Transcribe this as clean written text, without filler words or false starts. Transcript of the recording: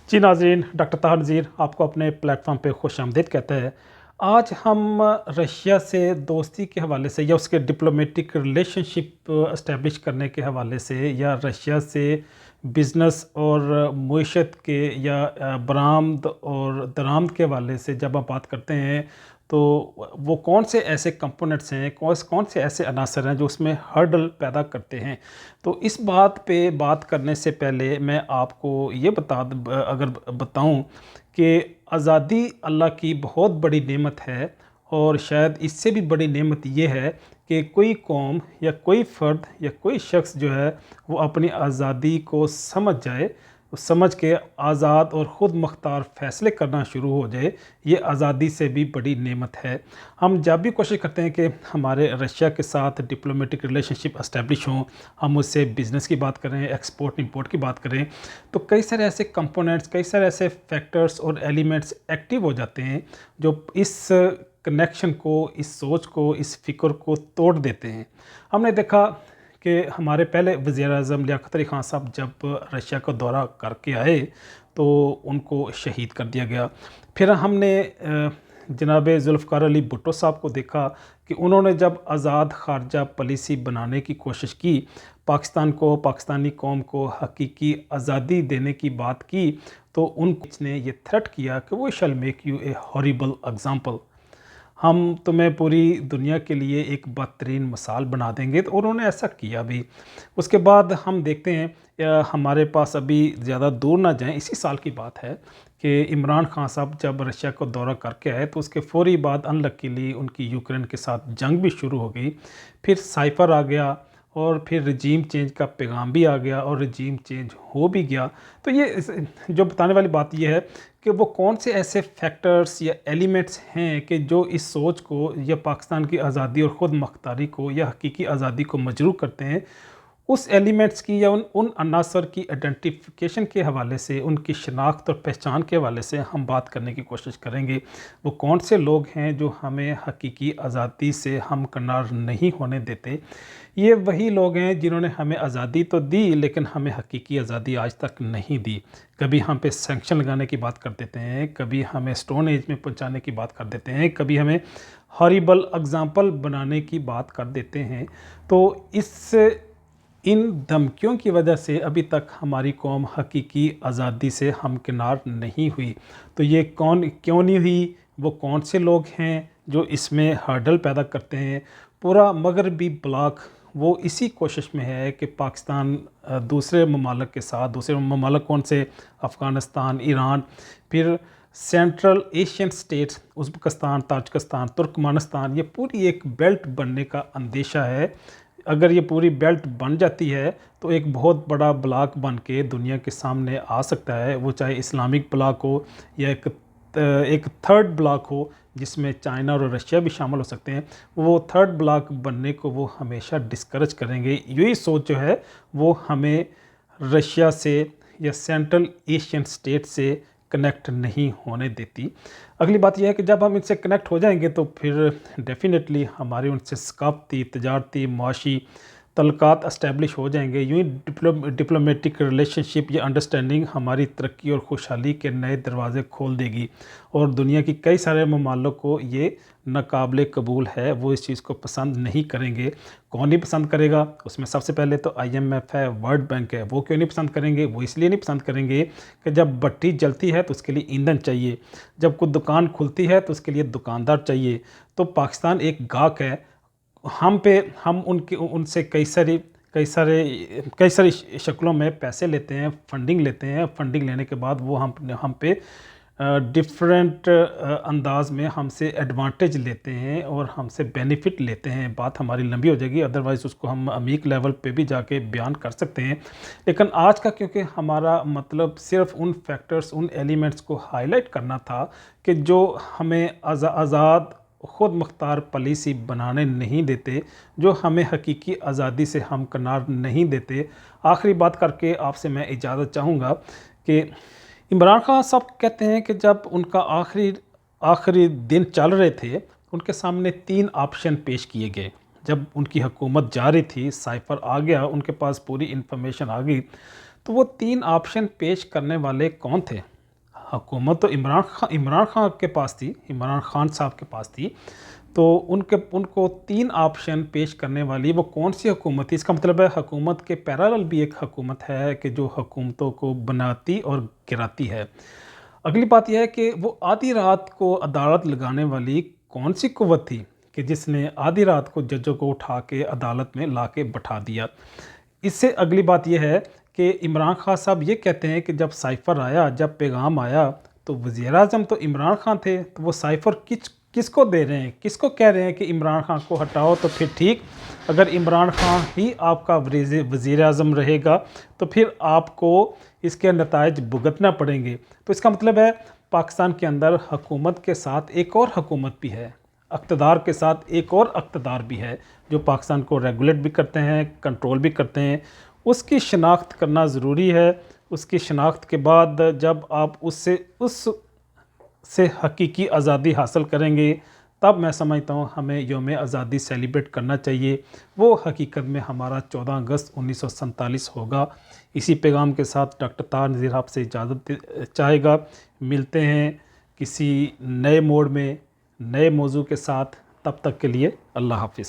जी नाज़रीन, डॉक्टर ताहा नज़ीर आपको अपने प्लेटफॉर्म पे खुशामदीद कहते हैं। आज हम रशिया से दोस्ती के हवाले से या उसके डिप्लोमेटिक रिलेशनशिप इस्टेब्लिश करने के हवाले से या रशिया से बिज़नेस और मईशत के या बरामद और दरामद के हवाले से जब हम बात करते हैं तो वो कौन से ऐसे कंपोनेंट्स हैं, कौन से ऐसे अनासर हैं जो उसमें हर्डल पैदा करते हैं। तो इस बात पे बात करने से पहले मैं आपको ये अगर बताऊं कि आज़ादी अल्लाह की बहुत बड़ी नेमत है, और शायद इससे भी बड़ी नेमत ये है कि कोई कौम या कोई फ़र्द या कोई शख्स जो है वो अपनी आज़ादी को समझ जाए, समझ के आज़ाद और ख़ुद मुख्तार फ़ैसले करना शुरू हो जाए। ये आज़ादी से भी बड़ी नेमत है। हम जब भी कोशिश करते हैं कि हमारे रशिया के साथ डिप्लोमेटिक रिलेशनशिप इस्टेब्लिश हों, हम उससे बिज़नेस की बात करें, एक्सपोर्ट इंपोर्ट की बात करें, तो कई सारे ऐसे कंपोनेंट्स, कई सारे ऐसे फैक्टर्स और एलिमेंट्स एक्टिव हो जाते हैं जो इस कनेक्शन को, इस सोच को, इस फ़िक्र को तोड़ देते हैं। हमने देखा कि हमारे पहले वज़ीर-ए-आज़म लियाक़त अली ख़ान साहब जब रशिया का दौरा करके आए तो उनको शहीद कर दिया गया। फिर हमने जनाब ज़ुल्फ़िकार अली भुट्टो साहब को देखा कि उन्होंने जब आज़ाद ख़ारजा पॉलिसी बनाने की कोशिश की, पाकिस्तान को, पाकिस्तानी कौम को हकीकी आज़ादी देने की बात की, तो उनने ये थ्रेट किया कि we shall make you a horrible example, हम तुम्हें पूरी दुनिया के लिए एक बदतरीन मिसाल बना देंगे। तो उन्होंने ऐसा किया भी। उसके बाद हम देखते हैं हमारे पास अभी ज़्यादा दूर ना जाएं, इसी साल की बात है कि इमरान खान साहब जब रशिया को दौरा करके आए तो उसके फ़ौरी बाद अनलकीली उनकी यूक्रेन के साथ जंग भी शुरू हो गई। फिर साइफ़र आ गया और फिर रजीम चेंज का पैगाम भी आ गया और रजीम चेंज हो भी गया। तो ये जो बताने वाली बात ये है कि वो कौन से ऐसे फैक्टर्स या एलिमेंट्स हैं कि जो इस सोच को या पाकिस्तान की आज़ादी और ख़ुद मुख्तारी को या हकीकी आज़ादी को मजरूह करते हैं। उस एलिमेंट्स की या उन अनासर की आइडेंटिफिकेशन के हवाले से, उनकी शनाख्त और पहचान के हवाले से हम बात करने की कोशिश करेंगे। वो कौन से लोग हैं जो हमें हकीकी आज़ादी से हमकिनार नहीं होने देते। ये वही लोग हैं जिन्होंने हमें आज़ादी तो दी लेकिन हमें हकीकी आज़ादी आज तक नहीं दी। कभी हम पे सैंक्शन लगाने की बात कर देते हैं, कभी हमें स्टोन एज में पहुंचाने की बात कर देते हैं, कभी हमें हॉरिबल एग्ज़ाम्पल बनाने की बात कर देते हैं। तो इन धमकियों की वजह से अभी तक हमारी कौम हकीकी आज़ादी से हमकिनार नहीं हुई। तो ये क्यों नहीं हुई, वो कौन से लोग हैं जो इसमें हर्डल पैदा करते हैं। पूरा मगरबी ब्लॉक वो इसी कोशिश में है कि पाकिस्तान दूसरे ममालिक के साथ, दूसरे ममालिक कौन से, अफ़गानिस्तान, ईरान, फिर central Asian states Uzbekistan, Tajikistan, Turkmenistan, ये पूरी एक बेल्ट बनने का अंदेशा है। अगर ये पूरी बेल्ट बन जाती है तो एक बहुत बड़ा ब्लॉक बन के दुनिया के सामने आ सकता है। वो चाहे इस्लामिक ब्लॉक हो या एक थर्ड ब्लॉक हो जिसमें चाइना और रशिया भी शामिल हो सकते हैं। वो थर्ड ब्लॉक बनने को वो हमेशा डिस्करेज करेंगे। यही सोच जो है वो हमें रशिया से या सेंट्रल एशियन स्टेट से कनेक्ट नहीं होने देती। अगली बात यह है कि जब हम इनसे कनेक्ट हो जाएंगे तो फिर डेफिनेटली हमारी उनसे सकाफ़ती, तजारती, मुआशी तल्लुकात इस्टेब्लिश हो जाएंगे। यूँ ही डिप्लोमेटिक रिलेशनशिप या अंडरस्टैंडिंग हमारी तरक्की और खुशहाली के नए दरवाज़े खोल देगी, और दुनिया की कई सारे ममालिक को ये नाकाबिले कबूल है, वो इस चीज़ को पसंद नहीं करेंगे। कौन नहीं पसंद करेगा? उसमें सबसे पहले तो IMF है, वर्ल्ड बैंक है। वो क्यों नहीं पसंद करेंगे? वो इसलिए नहीं पसंद करेंगे कि जब भट्टी जलती है तो उसके लिए ईंधन चाहिए, जब कोई दुकान खुलती है तो उसके लिए दुकानदार चाहिए। तो पाकिस्तान एक गाहक है, हम उनसे कई सारी शक्लों में पैसे लेते हैं, फंडिंग लेते हैं। फंडिंग लेने के बाद वो हम पे डिफरेंट अंदाज में हमसे एडवांटेज लेते हैं और हमसे बेनिफिट लेते हैं। बात हमारी लंबी हो जाएगी, अदरवाइज़ उसको हम अमीक लेवल पे भी जाके बयान कर सकते हैं। लेकिन आज का क्योंकि हमारा मतलब सिर्फ उन फैक्टर्स, उन एलिमेंट्स को हाईलाइट करना था कि जो हमें आज़ाद ख़ुद मुख्तार पॉलिसी बनाने नहीं देते, जो हमें हकीकी आज़ादी से हमकिनार नहीं देते। आखिरी बात करके आपसे मैं इजाज़त चाहूँगा कि इमरान खान साहब कहते हैं कि जब उनका आखिरी दिन चल रहे थे, उनके सामने 3 ऑप्शन पेश किए गए। जब उनकी हुकूमत जा रही थी, साइफ़र आ गया, उनके पास पूरी इन्फॉर्मेशन आ गई, तो वो 3 ऑप्शन पेश करने वाले कौन थे? हुकूमत तो इमरान खान के पास थी, इमरान खान साहब के पास थी, तो उनको 3 ऑप्शन पेश करने वाली वो कौन सी हुकूमत थी? इसका मतलब है हुकूमत के पैरेलल भी एक हुकूमत है कि जो हुकूमतों को बनाती और गिराती है। अगली बात यह है कि वो आधी रात को अदालत लगाने वाली कौन सी कुव्वत थी कि जिसने आधी रात को जजों को उठा के अदालत में ला के बैठा दिया। इससे अगली बात यह है कि इमरान खान साहब ये कहते हैं कि जब साइफ़र आया, जब पैगाम आया, तो वज़ीर-ए-आज़म तो इमरान खान थे, तो वो साइफ़र किसको दे रहे हैं, किसको कह रहे हैं कि इमरान खान को हटाओ? तो फिर ठीक, अगर इमरान खान ही आपका वज़ीर-ए-आज़म रहेगा तो फिर आपको इसके नताइज भुगतना पड़ेंगे। तो इसका मतलब है पाकिस्तान के अंदर हुकूमत के साथ एक और हुकूमत भी है, इक़्तिदार के साथ एक और इक़्तिदार भी है, जो पाकिस्तान को रेगुलेट भी करते हैं, कंट्रोल भी करते हैं। उसकी शनाख्त करना ज़रूरी है। उसकी शनाख्त के बाद जब आप उससे हकीकी आज़ादी हासिल करेंगे, तब मैं समझता हूँ हमें यौम आज़ादी सेलिब्रेट करना चाहिए। वो हकीकत में हमारा 14 अगस्त 1947 होगा। इसी पैगाम के साथ डॉक्टर तार नज़ीर आपसे इजाज़त चाहेगा। मिलते हैं किसी नए मोड़ में, नए मौजू के साथ। तब तक के लिए अल्लाह हाफ़िज़।